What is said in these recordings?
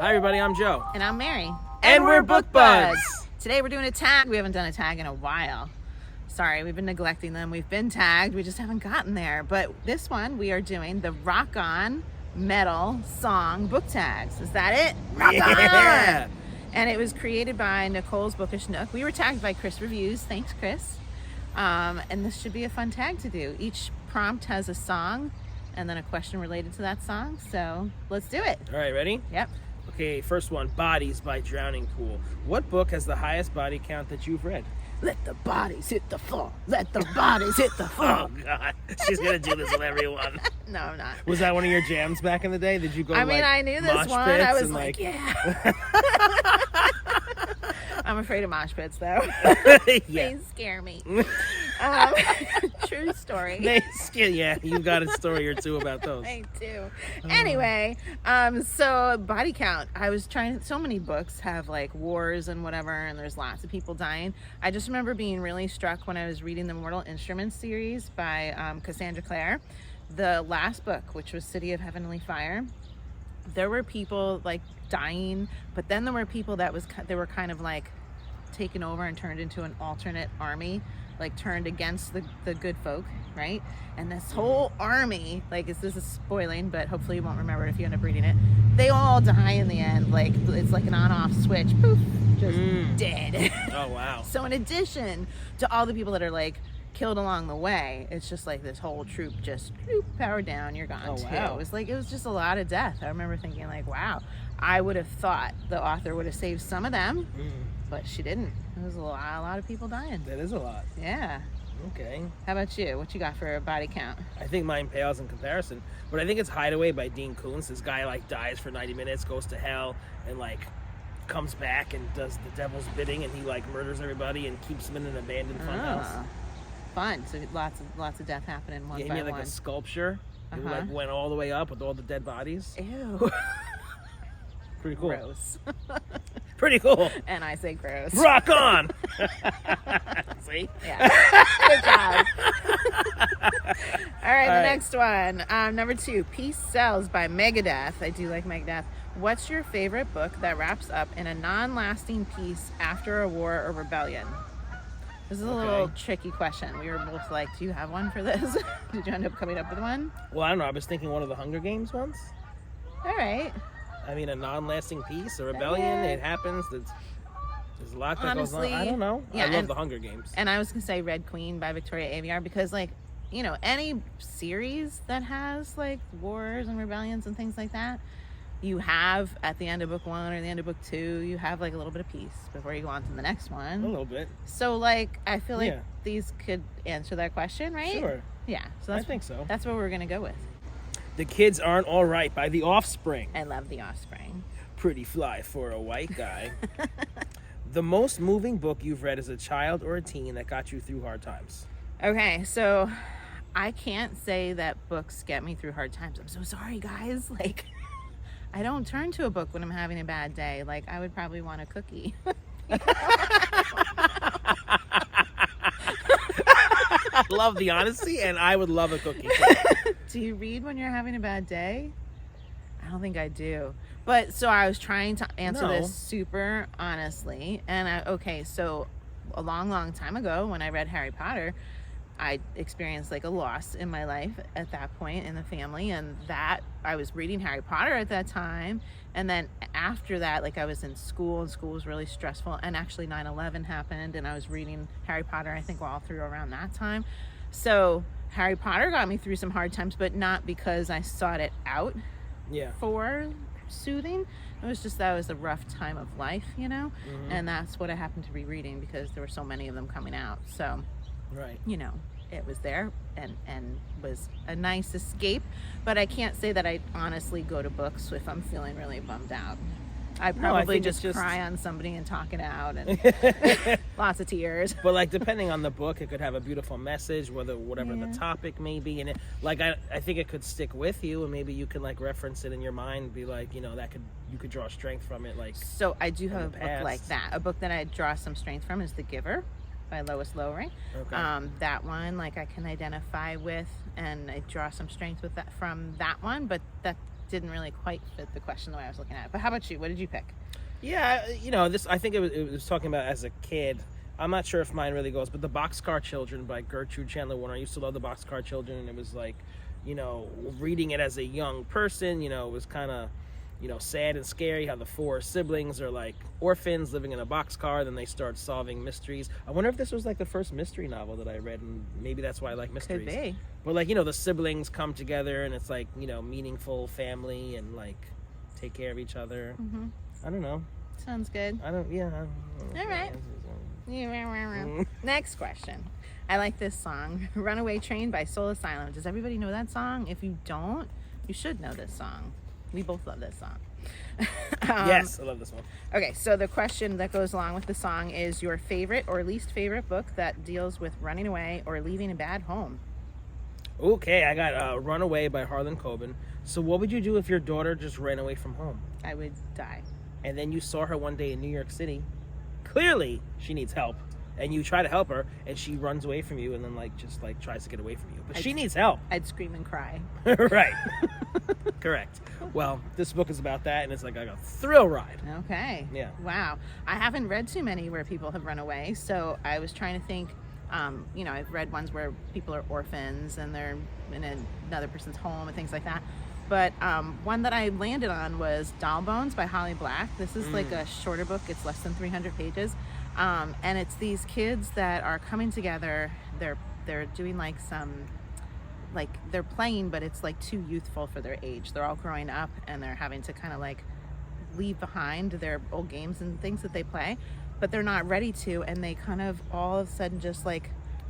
Hi everybody, I'm Joe. And I'm Mary. And we're Book Buds. Today we're doing a tag. We haven't done a tag in a while. Sorry, we've been neglecting them. We've been tagged. We just haven't gotten there. But this one, we are doing the Rock On Metal Song Book Tags. Is that it? Rock Yeah. On! And it was created by Nicole's Bookish Nook. We were tagged by Chris Reviews. Thanks, Chris. And this should be a fun tag to do. Each prompt has a song and then a question related to that song. So let's do it. All right, ready? Yep. Okay, first one, Bodies by Drowning Pool. What book has the highest body count that you've read? Let the bodies hit the floor. Let the bodies hit the floor. Oh, God. She's going to do this with everyone. No, I'm not. Was that one of your jams back in the day? Did you go, I knew this mosh one. pits I was and, like, yeah. I'm afraid of mosh pits, though. Yeah. They scare me. True story. Yeah, you got a story or two about those. I do. Anyway, so body count. I was trying, so many books have like wars and whatever, and there's lots of people dying. I just remember being really struck when I was reading the Mortal Instruments series by Cassandra Clare. The last book, which was City of Heavenly Fire, there were people like dying, but then there were people they were kind of like taken over and turned into an alternate army, like turned against the good folk, right? And this whole army, like this is spoiling, but hopefully you won't remember it if you end up reading it. They all die in the end, like it's like an on-off switch, poof, just dead. Oh, wow. So in addition to all the people that are like killed along the way, it's just like this whole troop just power down, you're gone. Oh, wow. It was just a lot of death. I remember thinking like, wow, I would have thought the author would have saved some of them, but she didn't. There was a lot of people dying. That is a lot. Yeah. Okay. How about you? What you got for a body count? I think mine pales in comparison, but I think it's Hideaway by Dean Koontz. This guy like dies for 90 minutes, goes to hell, and like comes back and does the devil's bidding, and he like murders everybody and keeps them in an abandoned funhouse. Fun. So lots of death happening one Yeah, he by made like one. a sculpture. It like went all the way up with all the dead bodies. Ew. Pretty cool. Gross. Pretty cool. And I say gross. Rock on. See? Yeah. Good job. All right, the next one. Number 2, Peace Sells by Megadeth. I do like Megadeth. What's your favorite book that wraps up in a non-lasting peace after a war or rebellion? This is a little tricky question. We were both like, do you have one for this? Did you end up coming up with one? Well, I don't know. I was thinking one of the Hunger Games ones. All right. I mean, a non-lasting peace, a rebellion, it happens. There's a lot that Honestly, goes on. I don't know. yeah, I love the Hunger Games. And I was going to say Red Queen by Victoria Aveyard because, like, you know, any series that has, like, wars and rebellions and things like that, you have, at the end of book 1 or the end of book 2, you have, like, a little bit of peace before you go on to the next one. A little bit. So, like, I feel like these could answer that question, right? Sure. Yeah. So I think so. That's what we're going to go with. The Kids Aren't All Right by The Offspring. I love The Offspring. Pretty fly for a white guy. The most moving book you've read as a child or a teen that got you through hard times. Okay, so I can't say that books get me through hard times. I'm so sorry, guys. Like, I don't turn to a book when I'm having a bad day. Like, I would probably want a cookie. I love the honesty, and I would love a cookie. Do you read when you're having a bad day? I don't think I do. But so I was trying to answer this super honestly. And so a long time ago when I read Harry Potter, I experienced like a loss in my life at that point in the family. And that I was reading Harry Potter at that time. And then after that, like I was in school and school was really stressful. And actually 9/11 happened and I was reading Harry Potter, I think all through around that time. So Harry Potter got me through some hard times, but not because I sought it out for soothing. It was just that it was a rough time of life, you know? And that's what I happened to be reading because there were so many of them coming out. So, you know, it was there and was a nice escape. But I can't say that I honestly go to books if I'm feeling really bummed out. I probably just cry on somebody and talk it out and lots of tears. But like depending on the book, it could have a beautiful message, whatever the topic may be, and it, like I think it could stick with you, and maybe you can like reference it in your mind, and be like, you know, you could draw strength from it. Like, so I do have a book like that. A book that I draw some strength from is The Giver by Lois Lowry. Okay. That one, like I can identify with, and I draw some strength with that from that one. But that didn't really quite fit the question the way I was looking at it. But how about you? What did you pick? Yeah, this. I think it was talking about as a kid. I'm not sure if mine really goes, but the Boxcar Children by Gertrude Chandler Warner. I used to love the Boxcar Children, and it was like, reading it as a young person, it was kind of, sad and scary how the 4 siblings are like orphans living in a boxcar. Then they start solving mysteries. I wonder if this was like the first mystery novel that I read, and maybe that's why I like mysteries. Could be. But like, the siblings come together, and it's like, meaningful family and like take care of each other. Mm-hmm. I don't know. Sounds good. All right. Next question. I like this song, Runaway Train by Soul Asylum. Does everybody know that song? If you don't, you should know this song. We both love this song. Yes, I love this one. Okay, so the question that goes along with the song is your favorite or least favorite book that deals with running away or leaving a bad home. Okay, I got Runaway by Harlan Coben. So what would you do if your daughter just ran away from home? I would die. And then you saw her one day in New York City. Clearly, she needs help. And you try to help her, and she runs away from you and then, just tries to get away from you. But she needs help. I'd scream and cry. Right. Correct. Well, this book is about that, and it's like a thrill ride. Okay. Yeah. Wow. I haven't read too many where people have run away, so I was trying to think, I've read ones where people are orphans and they're in another person's home and things like that. But one that I landed on was Doll Bones by Holly Black. This is like a shorter book. It's less than 300 pages. And it's these kids that are coming together. They're doing they're playing, but it's like too youthful for their age. They're all growing up and they're having to kind of leave behind their old games and things that they play, but they're not ready to. And they kind of all of a sudden just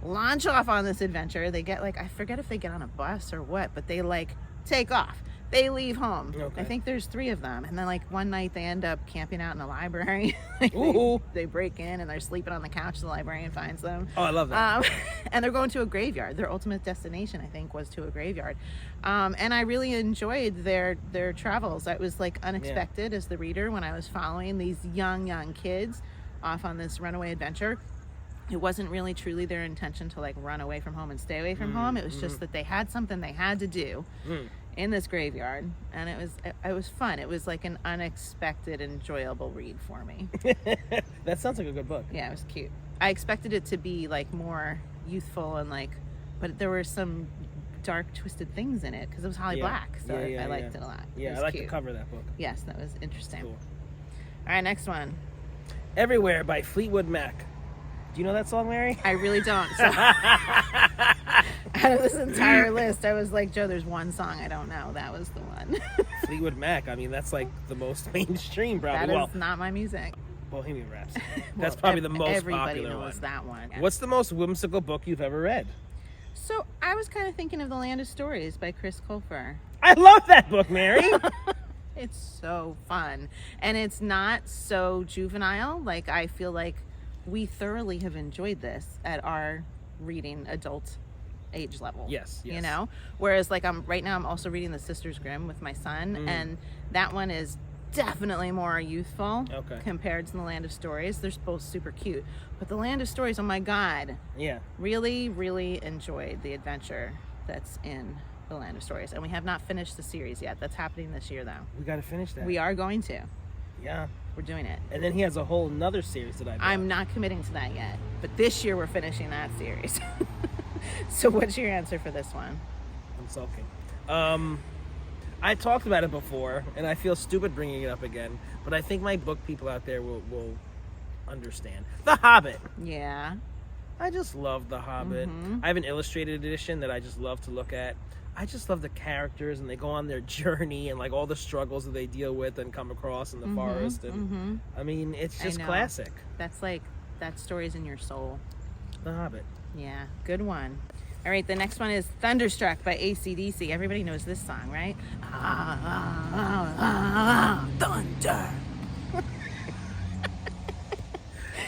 launch off on this adventure. They get I forget if they get on a bus or what, but they take off. They leave home. Okay. I think there's 3 of them. And then one night they end up camping out in the library. They break in and they're sleeping on the couch. The librarian finds them. Oh, I love that. And they're going to a graveyard. Their ultimate destination, I think, was to a graveyard. And I really enjoyed their travels. It was unexpected as the reader when I was following these young kids off on this runaway adventure. It wasn't really truly their intention to run away from home and stay away from home. It was just that they had something they had to do in this graveyard, and it was fun. It was an unexpected, enjoyable read for me. That sounds like a good book. Yeah, it was cute. I expected it to be more youthful and but there were some dark, twisted things in it because it was Holly Black, so I liked it a lot. Yeah, I like the cover of that book. Yes, that was interesting. Cool. All right, next one. Everywhere by Fleetwood Mac. Do you know that song, Mary? I really don't. So out of this entire list, I was Joe, there's one song I don't know. That was the one. Fleetwood Mac. I mean, that's the most mainstream, probably. That is not my music. Bohemian Rhapsody. That's probably the most popular one. Everybody knows that one. What's the most whimsical book you've ever read? So I was kind of thinking of The Land of Stories by Chris Colfer. I love that book, Mary. It's so fun. And it's not so juvenile. I feel we thoroughly have enjoyed this at our reading adult age level. Yes. Whereas right now I'm also reading The Sisters Grimm with my son, and that one is definitely more youthful compared to The Land of Stories. They're both super cute, but The Land of Stories, oh my god, really enjoyed the adventure that's in The Land of Stories. And we have not finished the series yet. That's happening this year, though. We got to finish that. We are going to. Yeah. We're doing it. And then he has a whole nother series that I'm not committing to that yet. But this year we're finishing that series. So what's your answer for this one? I'm sulking. I talked about it before, and I feel stupid bringing it up again, but I think my book people out there will understand. The Hobbit. Yeah. I just love The Hobbit. I have an illustrated edition that I just love to look at. I just love the characters, and they go on their journey and all the struggles that they deal with and come across in the forest. And I mean, it's just classic. That's that story's in your soul. The Hobbit. Yeah, good one. All right, the next one is Thunderstruck by ACDC. Everybody knows this song, right? Thunder.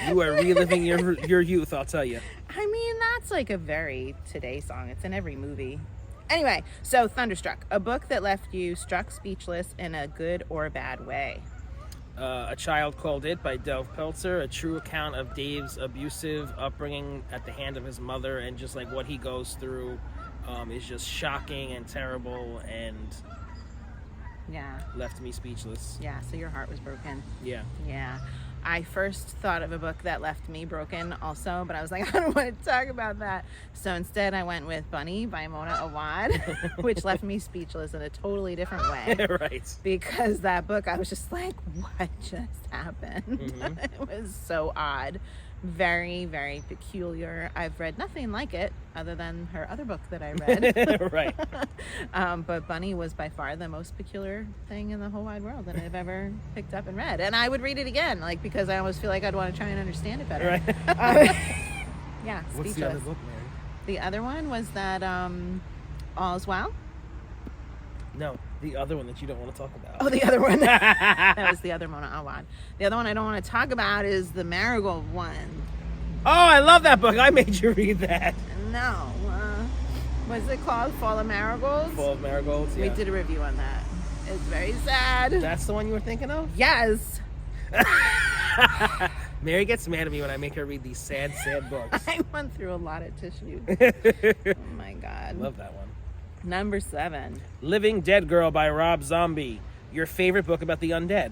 You are reliving your youth, I'll tell you. I mean, that's a very today song. It's in every movie. Anyway, so Thunderstruck, a book that left you struck speechless in a good or bad way. A Child Called It by Delve Peltzer, a true account of Dave's abusive upbringing at the hand of his mother, and just what he goes through is just shocking and terrible, and Yeah. left me speechless. Yeah, so your heart was broken. Yeah. Yeah. I first thought of a book that left me broken also, but I was like, I don't want to talk about that. So instead I went with Bunny by Mona Awad, which left me speechless in a totally different way. Right. Because that book, I was just like, what just happened? Mm-hmm. It was so odd. Very, very peculiar. I've read nothing like it other than her other book that I read. Right. But Bunny was by far the most peculiar thing in the whole wide world that I've ever picked up and read. And I would read it again, like, because I always feel like I'd want to try and understand it better. Right. Yeah, speechless. What's the other book, Mary? The other one was that All's Well. No, the other one that you don't want to talk about. Oh, the other one. That was the other Mona Awad. The other one I don't want to talk about is the Marigold one. Oh, I love that book. I made you read that. No. What's it called? Fall of Marigolds? Full of Marigolds, yeah. We did a review on that. It's very sad. That's the one you were thinking of? Yes. Mary gets mad at me when I make her read these sad, sad books. I went through a lot of tissue. Oh my God. Love that one. Number 7. Living Dead Girl by Rob Zombie. Your favorite book about the undead.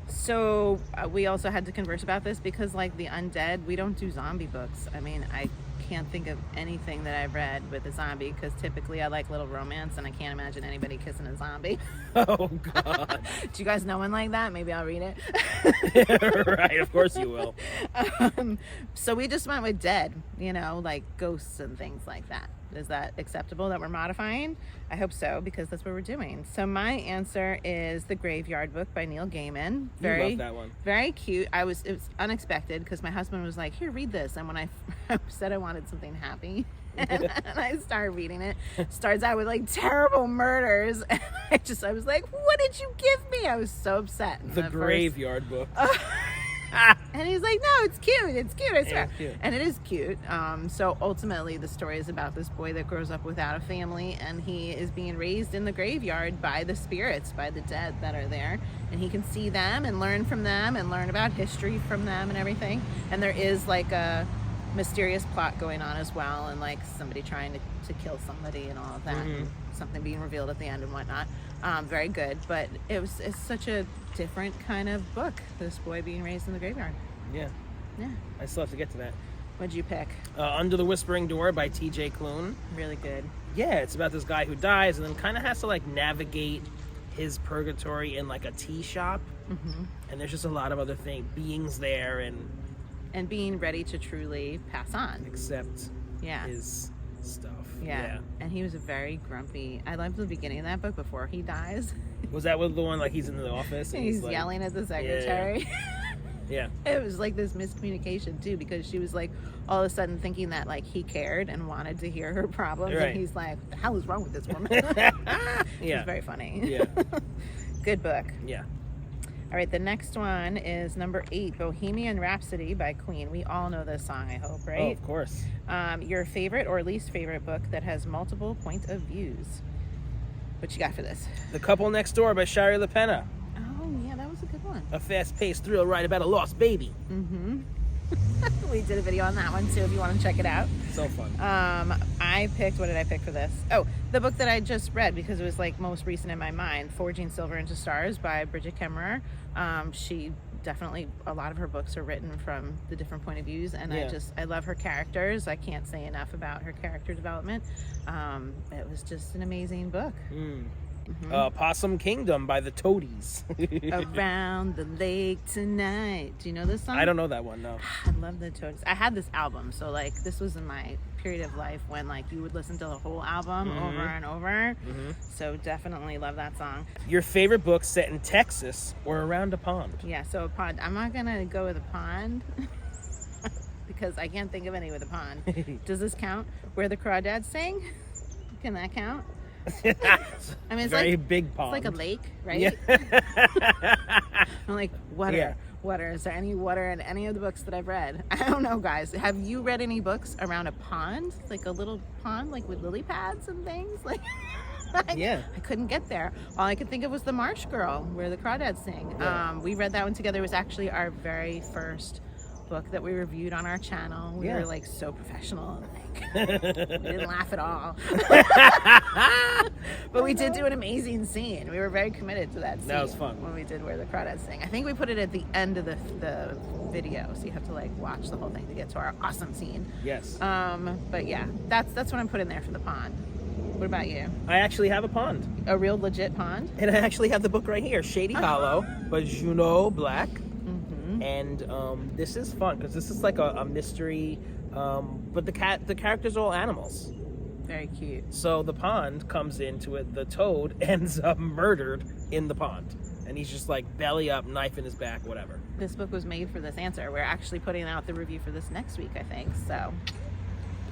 So we also had to converse about this because, like, the undead, we don't do zombie books. I mean, I can't think of anything that I've read with a zombie because typically I like little romance and I can't imagine anybody kissing a zombie. Oh, God. Do you guys know one like that? Maybe I'll read it. Right, of course you will. So we just went with dead, you know, like ghosts and things like that. Is that acceptable that we're modifying? I hope so, because that's what we're doing. So my answer is The Graveyard Book by Neil Gaiman. You love that one. Very cute. It was unexpected because my husband was like, here, read this. And when I said I wanted something happy, and I started reading it, starts out with like terrible murders. And I was like, what did you give me? I was so upset. The Graveyard Book. And he's like, no, it's cute. It's cute, I swear. It's cute. And it is cute. So ultimately, the story is about this boy that grows up without a family, and he is being raised in the graveyard by the spirits, by the dead that are there. And he can see them and learn from them and learn about history from them and everything. And there is like a mysterious plot going on as well, and like somebody trying to kill somebody and all of that. Mm-hmm. And something being revealed at the end and whatnot. Very good, but it's such a different kind of book, this boy being raised in the graveyard. Yeah. Yeah. I still have to get to that. What'd you pick? Under the Whispering Door by T.J. Klune. Really good. Yeah, it's about this guy who dies and then kind of has to like navigate his purgatory in like a tea shop. Mm-hmm. And there's just a lot of other beings there And being ready to truly pass on. accept his stuff. Yeah. And he was a very grumpy. I loved the beginning of that book before he dies. Was that with the one like he's in the office And he's like, yelling at the secretary. Yeah. It was like this miscommunication too, because she was like all of a sudden thinking that like he cared and wanted to hear her problems, Right. and he's like, what the hell is wrong with this woman? It was very funny. Yeah. Good book. Yeah. All right, the next one is number 8, Bohemian Rhapsody by Queen. We all know this song, I hope, Oh, right? of course. Your favorite or least favorite book that has multiple point of views. What you got for this? The Couple Next Door by Shari LaPena. Oh, yeah, that was a good one. A fast-paced thrill ride about a lost baby. Mm-hmm. We did a video on that one too if you want to check it out. So fun. What did I pick for this? Oh, the book that I just read because it was like most recent in my mind, Forging Silver into Stars by Bridget Kemmerer. She definitely, a lot of her books are written from the different point of views, and I love her characters. I can't say enough about her character development. It was just an amazing book. Mm-hmm. Possum Kingdom by the Toadies. Around the lake tonight. Do you know this song? I don't know that one, no. I love the Toadies. I had this album, so like this was in my period of life when like you would listen to the whole album over and over. Mm-hmm. So definitely love that song. Your favorite book set in Texas or around a pond? Yeah, so a pond. I'm not gonna go with a pond because I can't think of any with a pond. Does this count? Where the Crawdads Sing? Can that count? I mean, it's very like big pond. It's like a lake, right? Yeah. I'm like, water. Yeah. Water. Is there any water in any of the books that I've read? I don't know, guys. Have you read any books around a pond? Like a little pond, like with lily pads and things? Like, I couldn't get there. All I could think of was The Marsh Girl, where the Crawdads Sing. Yeah. We read that one together. It was actually our very first book that we reviewed on our channel. We Yeah. were like so professional. Like, we didn't laugh at all. But we did do an amazing scene. We were very committed to that scene. That was fun. When we did Where the Crawdads Sing. I think we put it at the end of the video, so you have to like watch the whole thing to get to our awesome scene. Yes. But yeah, that's what I'm putting there for the pond. What about you? I actually have a pond. A real legit pond? And I actually have the book right here, Shady Hollow by Juno Black. Mm-hmm. And this is fun because this is like a mystery, but the characters are all animals. Very cute. So the pond comes into it. The toad ends up murdered in the pond, and he's just like belly up, knife in his back, whatever. This book was made for this answer. We're actually putting out the review for this next week, I think. So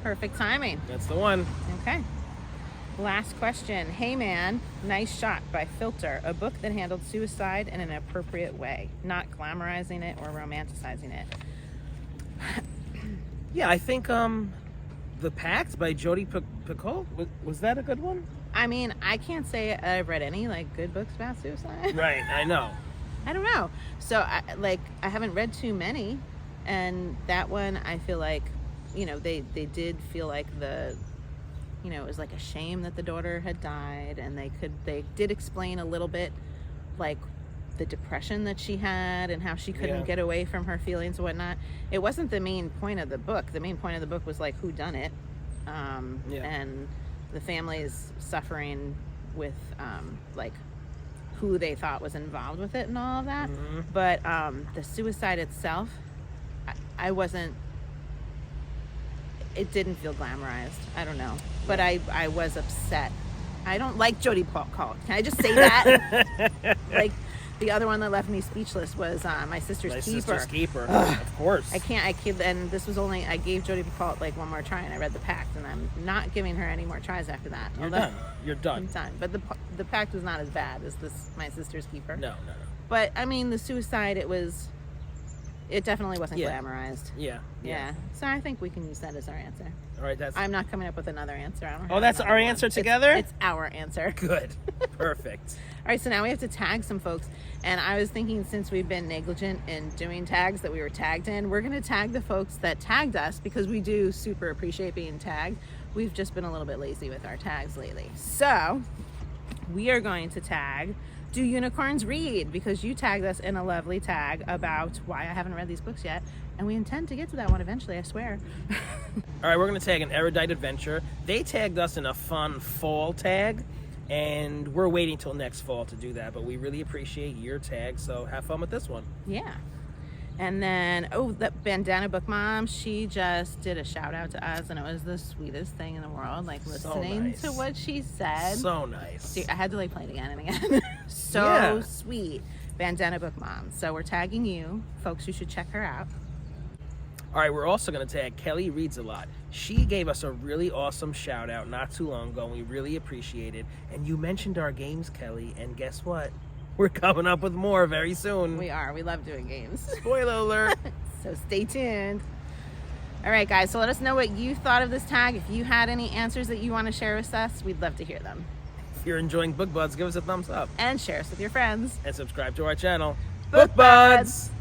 perfect timing. That's the one. Okay. Last question. Hey man, nice shot by Filter. A book that handled suicide in an appropriate way, not glamorizing it or romanticizing it. Yeah, I think The Pact by Jodi Picoult, was that a good one? I mean, I can't say I've read any like good books about suicide. Right, I know. I don't know. So I haven't read too many, and that one I feel like, you know, they did feel like it was like a shame that the daughter had died, and they did explain a little bit like the depression that she had and how she couldn't get away from her feelings and whatnot. It wasn't the main point of the book. The main point of the book was like who done it, and the family's suffering with like who they thought was involved with it and all of that. Mm-hmm. But the suicide itself, I wasn't. It didn't feel glamorized. I don't know, but I was upset. I don't like Jodi Picoult. Can I just say that? Like, the other one that left me speechless was My Sister's Keeper. My Sister's Keeper, of course. I can't, and this was only, I gave Jodi Picoult like one more try, and I read The Pact, and I'm not giving her any more tries after that. You're done. You're done. I'm done. But the Pact was not as bad as this My Sister's Keeper. No. But, I mean, the suicide, it definitely wasn't glamorized. Yeah. So I think we can use that as our answer. All right, that's... I'm not coming up with another answer. I don't have Oh, that's another our one. answer together? It's our answer. Good. Perfect. All right, so now we have to tag some folks. And I was thinking, since we've been negligent in doing tags that we were tagged in, we're going to tag the folks that tagged us, because we do super appreciate being tagged. We've just been a little bit lazy with our tags lately. So we are going to tag Do Unicorns Read? Because you tagged us in a lovely tag about why I haven't read these books yet. And we intend to get to that one eventually, I swear. All right, we're going to tag an erudite adventure. They tagged us in a fun fall tag, and we're waiting till next fall to do that, but we really appreciate your tag, so have fun with this one. Yeah. And then, the Bandana Book Mom, she just did a shout out to us, and it was the sweetest thing in the world, like listening to what she said. So nice. See, I had to like play it again and again. So sweet. Bandana Book Mom. So we're tagging you. Folks, you should check her out. All right, we're also going to tag Kelly Reads a Lot. She gave us a really awesome shout out not too long ago, and we really appreciate it. And you mentioned our games, Kelly, and guess what? We're coming up with more very soon. We are. We love doing games. Spoiler alert. So stay tuned. All right, guys. So let us know what you thought of this tag. If you had any answers that you want to share with us, we'd love to hear them. If you're enjoying Book Buds, give us a thumbs up. And share us with your friends. And subscribe to our channel. Book Buds!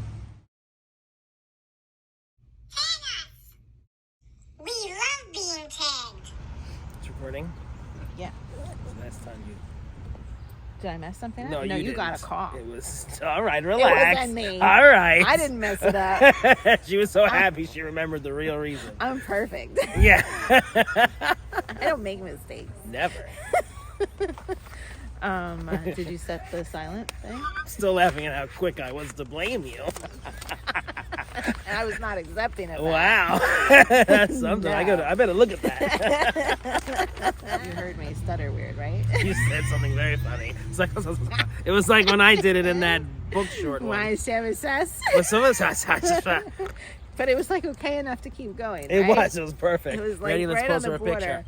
We love being tagged. It's recording? Yeah. Last time you... Did I mess something up? No, you got didn't. a call. It was... All right, relax. It wasn't me. All right. I didn't mess it up. She was so happy she remembered the real reason. I'm perfect. Yeah. I don't make mistakes. Never. Did you set the silent thing? Still laughing at how quick I was to blame you. And I was not accepting of that. Wow. That's something. No. I better look at that. You heard me stutter weird, right? You said something very funny. It was like when I did it in that book short one. My says. It But it was like okay enough to keep going. was. Right? It was perfect. It was like Ready, let's right on pose the for a border. picture.